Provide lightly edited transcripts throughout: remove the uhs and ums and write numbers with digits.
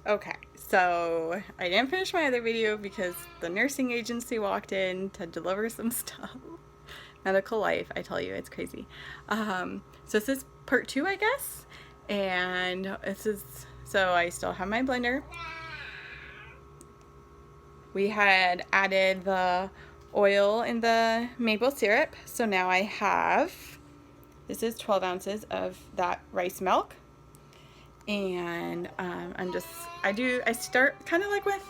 Okay, so I didn't finish my other video because the nursing agency walked in to deliver some stuff. Medical life, I tell you, it's crazy. So this is part 2, I guess. And so I still have my blender. We had added the oil in the maple syrup. So now I have, this is 12 ounces of that rice milk. And I start kind of like with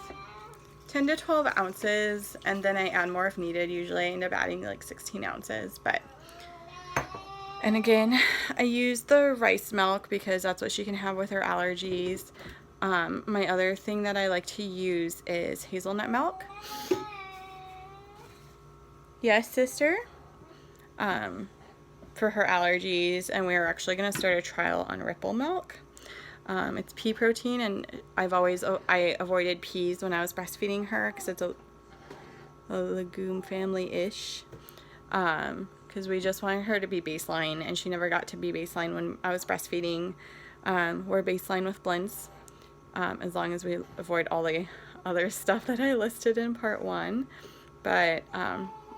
10 to 12 ounces, and then I add more if needed. Usually I end up adding like 16 ounces, and again, I use the rice milk because that's what she can have with her allergies. My other thing that I like to use is hazelnut milk. Yes, sister? For her allergies, and we're actually going to start a trial on Ripple milk. It's pea protein, and I avoided peas when I was breastfeeding her because it's a legume family-ish. Because we just wanted her to be baseline, and she never got to be baseline when I was breastfeeding. We're baseline with blends, as long as we avoid all the other stuff that I listed in part 1. But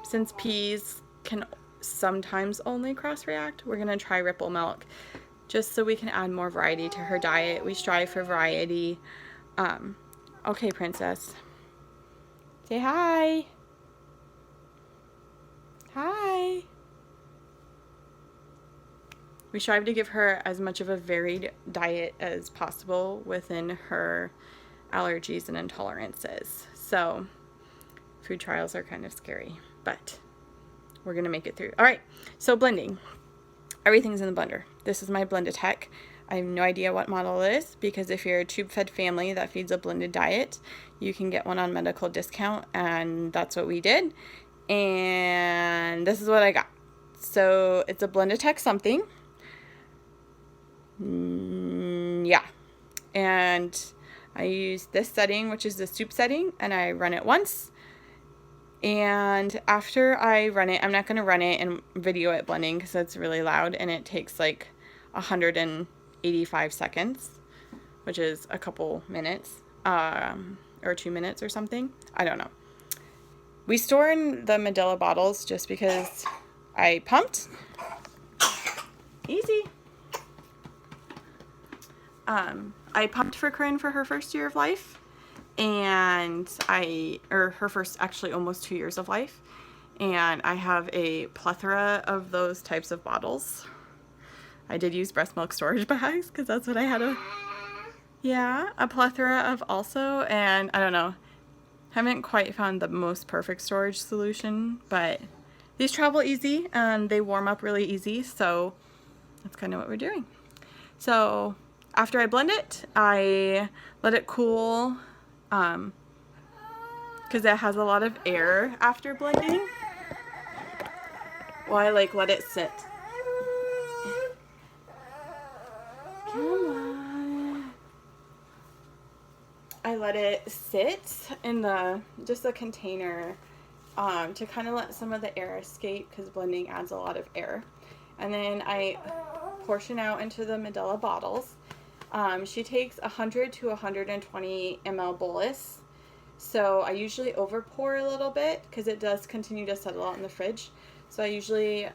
since peas can sometimes only cross-react, we're going to try Ripple milk just so we can add more variety to her diet. We strive for variety. Okay, princess. Say hi. Hi. We strive to give her as much of a varied diet as possible within her allergies and intolerances. So food trials are kind of scary, but we're going to make it through. All right, so blending. Everything's in the blender. This is my Blend-A-Tech. I have no idea what model it is, because if you're a tube-fed family that feeds a blended diet, you can get one on medical discount, and that's what we did. And this is what I got. So it's a Blend-A-Tech something. Yeah. And I use this setting, which is the soup setting, and I run it once. And after I run it, I'm not going to run it and video it blending because it's really loud, and it takes like 185 seconds, which is a couple minutes, or 2 minutes or something. I don't know. We store in the Medela bottles just because I pumped. Easy. I pumped for Corinne for her first year of life. And her first, actually almost 2 years of life, and I have a plethora of those types of bottles. I did use breast milk storage bags because that's what I had a plethora of also, and I don't know, haven't quite found the most perfect storage solution, but these travel easy and they warm up really easy, so that's kind of what we're doing. So after I blend it, I let it cool, because it has a lot of air after blending. Well, I let it sit. Come on. I let it sit in just a container to kind of let some of the air escape, because blending adds a lot of air. And then I portion out into the Medela bottles. She takes 100 to 120 ml bolus. So I usually over pour a little bit because it does continue to settle out in the fridge. So I usually,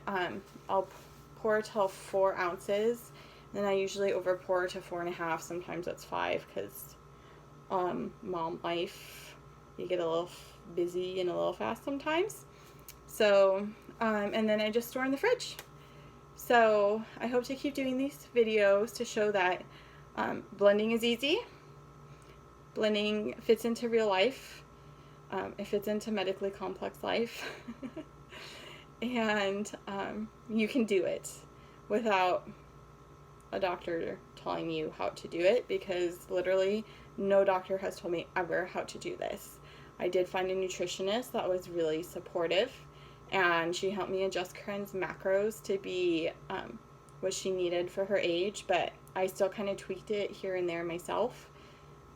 I'll pour till 4 ounces. Then I usually over pour to 4.5. Sometimes it's 5 because mom life, you get a little busy and a little fast sometimes. So, and then I just store in the fridge. So I hope to keep doing these videos to show that blending is easy. Blending fits into real life. It fits into medically complex life. And you can do it without a doctor telling you how to do it, because literally no doctor has told me ever how to do this. I did find a nutritionist that was really supportive, and she helped me adjust Corinne's macros to be what she needed for her age, but I still kind of tweaked it here and there myself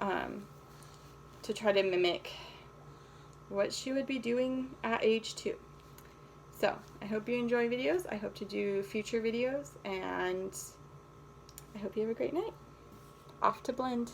to try to mimic what she would be doing at age 2. So I hope you enjoy videos. I hope to do future videos, and I hope you have a great night. Off to blend.